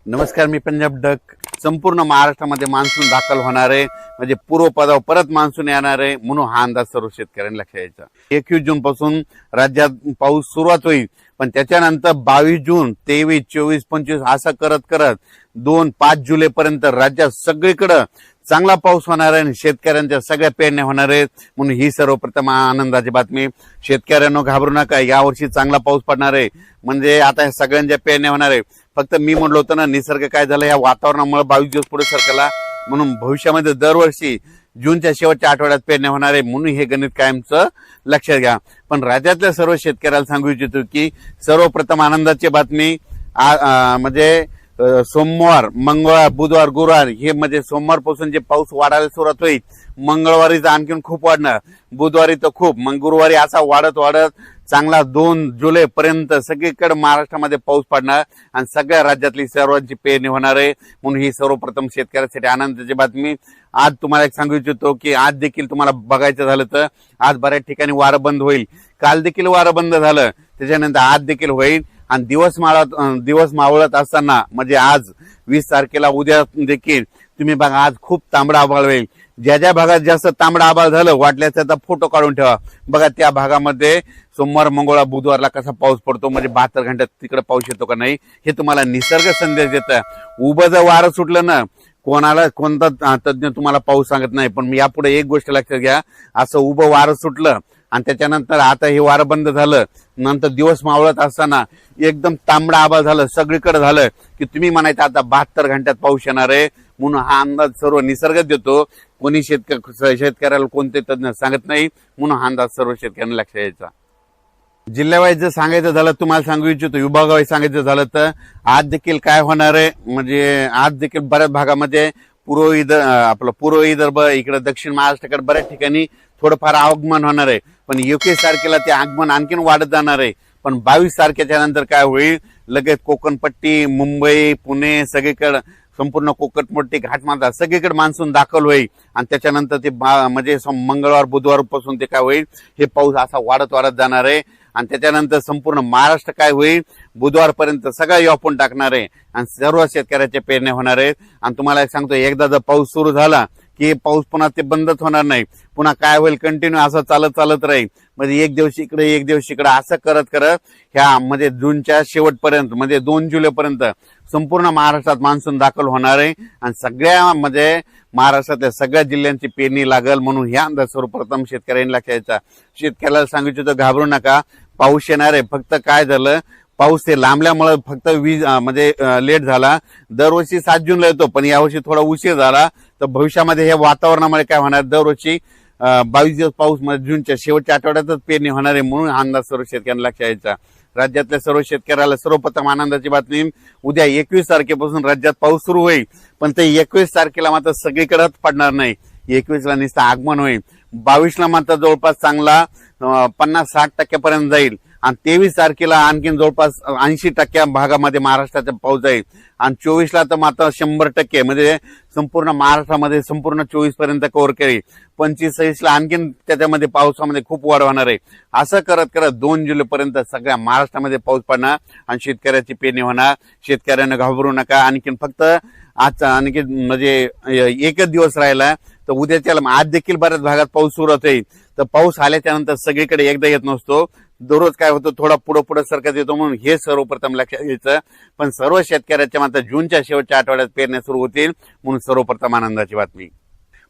नमस्कार, मी पंजाब डक. संपूर्ण महाराष्ट्रामध्ये मान्सून दाखल होणार आहे, म्हणजे पूर्वपदावर परत मान्सून येणार आहे, म्हणून हा अंदाज सर्व शेतकऱ्यांना लक्षात घ्यायचा. 21 जून पासून राज्यात पाऊस सुरुवात होईल, पण त्याच्यानंतर 22 जून 23, 24, 25 असं करत करत 2-5 जुलै पर्यंत राज्यात सगळीकडे चांगला पाऊस होणार आहे आणि शेतकऱ्यांच्या सगळ्या पेरण्या होणार आहेत. म्हणून ही सर्वप्रथम आनंदाची बातमी. शेतकऱ्यांनो, घाबरू नका, यावर्षी चांगला पाऊस पडणार आहे, म्हणजे आता ह्या सगळ्यांच्या पेरण्या होणार आहे. फक्त मी म्हणलो होतं ना, निसर्ग काय झालं, या वातावरणामुळे 22 दिवस पुढे सरकला, म्हणून भविष्यामध्ये दरवर्षी जूनच्या शेवटच्या आठवड्यात पेरण्या होणार आहे, म्हणून हे गणित कायमचं लक्षात घ्या. पण राज्यातल्या सर्व शेतकऱ्याला सांगू इच्छितो की सर्वप्रथम आनंदाची बातमी, म्हणजे सोमवार, मंगळवार, बुधवार, गुरुवार हे म्हणजे सोमवारपासून जे पाऊस वाढायला सुरुवात होईल. मंगळवारी तर आणखीन खूप वाढणार, बुधवारी तर खूप, मग गुरुवारी असा वाढत वाढत चांगला 2 जुलै पर्यंत सगळीकडे महाराष्ट्रामध्ये पाऊस पडणार आणि सगळ्या राज्यातली सर्वांची पेरणी होणार आहे. म्हणून ही सर्वप्रथम शेतकऱ्यांसाठी आनंदाची बातमी. आज तुम्हाला एक सांगू इच्छितो की आज देखील तुम्हाला बघायचं झालं तर आज बऱ्याच ठिकाणी वारं बंद होईल. काल देखील वारं बंद झालं, त्याच्यानंतर आज देखील होईल. आणि दिवस मावळत असताना म्हणजे आज 20 तारखेला उद्या देखील तुम्ही बघा, आज खूप तांबडा आभाळ होईल. ज्या ज्या भागात जास्त तांबडा आभाळ झालं, वाटल्यास त्याचा फोटो काढून ठेवा. बघा त्या भागामध्ये सोमवार, मंगळवार, बुधवारला कसा पाऊस पडतो, म्हणजे 72 घंट्यात तिकडे पाऊस येतो का नाही, हे तुम्हाला निसर्ग संदेश देतं. उभं जर वारं सुटलं ना, कोणता तज्ञ तुम्हाला पाऊस सांगत नाही, पण यापुढे एक गोष्ट लक्षात घ्या, असं उभं वारं सुटलं आणि त्याच्यानंतर आता हे वारं बंद झालं, नंतर दिवस मावळत असताना एकदम तांबडा आभाळ झालं, सगळीकडे झालं की तुम्ही म्हणायचं आता 72 घंट्यात पाऊस येणार आहे. म्हणून हा अंदाज सर्व निसर्ग देतो, कोणी शेतकऱ्याला कोणते तज्ञ सांगत नाही. म्हणून हा अंदाज सर्व शेतकऱ्यांना लक्षात यायचा. जिल्ह्यावाईज जर सांगायचं झालं, तुम्हाला सांगू इच्छितो, विभागावाईज सांगायचं झालं तर आज देखील काय होणार आहे, म्हणजे आज देखील बऱ्याच भागामध्ये पूर्व विदर्भ, इकडे दक्षिण महाराष्ट्राकडे बऱ्याच ठिकाणी थोडंफार आगमन होणार आहे. पण 21 तारखेला ते आगमन आणखीन वाढत जाणार आहे. पण 22 तारखेच्या नंतर काय होईल, लगेच कोकणपट्टी, मुंबई, पुणे सगळीकडे, संपूर्ण कोकणपट्टी, घाटमाथा सगळीकडे मान्सून दाखल होईल. आणि त्याच्यानंतर ते म्हणजे मंगळवार, बुधवार पासून ते काय होईल, हे पाऊस असा वाढत वाढत जाणार आहे. आणि त्याच्यानंतर संपूर्ण महाराष्ट्र काय होईल, बुधवारपर्यंत सगळं व्यापून टाकणार आहे आणि सर्व शेतकऱ्याच्या पेरण्या होणार आहेत. आणि तुम्हाला एक सांगतो, एकदा जर पाऊस सुरू झाला की पाऊस पुन्हा ते बंदच होणार नाही. पुन्हा काय होईल, कंटिन्यू असं चालत राहील. म्हणजे एक दिवस इकडे एक दिवस इकडे असं करत करत ह्या म्हणजे जूनच्या शेवटपर्यंत, म्हणजे 2 जुलैपर्यंत संपूर्ण महाराष्ट्रात मान्सून दाखल होणार आहे आणि सगळ्या म्हणजे महाराष्ट्रातल्या सगळ्या जिल्ह्यांची पेरणी लागल. म्हणून ह्या अंदाज सर्वप्रथम शेतकऱ्यांनी लक्षात घ्यायचा. शेतकऱ्याला सांगितलं तर घाबरू नका, पाऊस येणार आहे. फक्त काय झालं, पाऊस ते लांबल्यामुळे फक्त म्हणजे लेट झाला. दरवर्षी 7 जूनला येतो, पण यावर्षी थोडा उशीर झाला. तर भविष्यामध्ये हे वातावरणामुळे काय होणार, दरवर्षी 22 दिवस पाऊस म्हणजे जूनच्या शेवटच्या आठवड्यातच पेरणी होणार आहे. म्हणून हा अंदाज सर्व शेतकऱ्यांना लक्षात घ्यायचा. राज्यातल्या सर्व शेतकऱ्याला सर्वप्रथम आनंदाची बातमी, उद्या 21 तारखेपासून राज्यात पाऊस सुरू होईल. पण ते 21 तारखेला मात्र सगळीकडेच पडणार नाही. 21 ला नुसतं आगमन होईल. 22 ला मात्र जवळपास चांगला 50-60% जाईल. आणि 23 तारखेला आणखीन जवळपास 80% भागामध्ये महाराष्ट्राचा पाऊस जाईल. आणि 24 ला तर मात्र 100%, म्हणजे संपूर्ण महाराष्ट्रामध्ये संपूर्ण 24 पर्यंत कव्हर करेल. 25-26 ला आणखीन त्याच्यामध्ये पावसामध्ये खूप वाढ होणार आहे. असं करत करत 2 जुलैपर्यंत सगळ्या महाराष्ट्रामध्ये पाऊस पडणार आणि शेतकऱ्याची पेरणी होणार. शेतकऱ्यांना घाबरू नका. आणखीन फक्त आज आणखी म्हणजे एकच दिवस राहिला, तर उद्याच्याला आज देखील बऱ्याच भागात पाऊस सुरुवात होईल. तर पाऊस आल्याच्या नंतर सगळीकडे एकदा येत नसतो, दररोज काय होतं, थोडा पुढे सरकत येतो. म्हणून हे सर्वप्रथम लक्षात घ्यायचं. पण सर्व शेतकऱ्याच्या मात्र जूनच्या शेवटच्या आठवड्यात पेरण्या सुरू होतील. म्हणून सर्वप्रथम आनंदाची बातमी.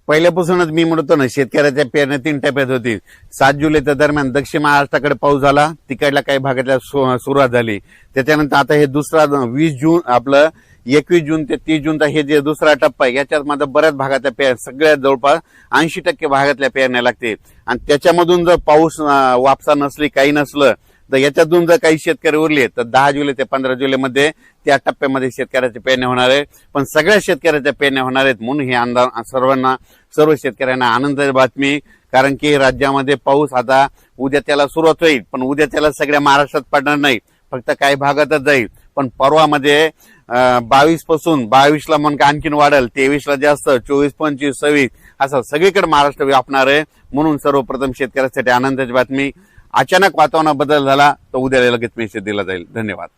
पहिल्यापासूनच मी म्हणतो ना, शेतकऱ्याच्या पेरण्या 3 टप्प्यात होतील. 7 जुलैच्या दरम्यान दक्षिण महाराष्ट्राकडे पाऊस झाला, तिकडल्या काही भागातल्या सुरुवात झाली. त्याच्यानंतर आता हे दुसरा 20 जून आपलं 21 जून ते 30 जूनचा हे जे दुसरा टप्पा आहे, याच्यात मात्र बऱ्याच भागातल्या सगळ्यात जवळपास 80% भागातल्या पेरण्या लागतील. आणि त्याच्यामधून जर पाऊस वापसा नसली, काही नसलं, तर याच्यातून जर काही शेतकरी उरले तर 10 जुलै ते 15 जुलैमध्ये त्या टप्प्यामध्ये शेतकऱ्याच्या पेरण्या होणार आहे. पण सगळ्या शेतकऱ्याच्या पेरण्या होणार आहेत. म्हणून हे अंदाज सर्व शेतकऱ्यांना आनंदाची बातमी. कारण की राज्यामध्ये पाऊस आता उद्या त्याला सुरुवात होईल, पण उद्या त्याला सगळ्या महाराष्ट्रात पडणार नाही, फक्त काही भागातच जाईल. पण परवामध्ये 22 पासून 22 ला मग आणखीन वाढेल, 23 ला जास्त, 24, 25, 26 असं सगळीकडे महाराष्ट्र व्यापणार आहे. म्हणून सर्वप्रथम शेतकऱ्यांसाठी आनंदाची बातमी. अचानक वातावरणात बदल झाला तर उद्या लगेच मेसेज दिला जाईल. धन्यवाद.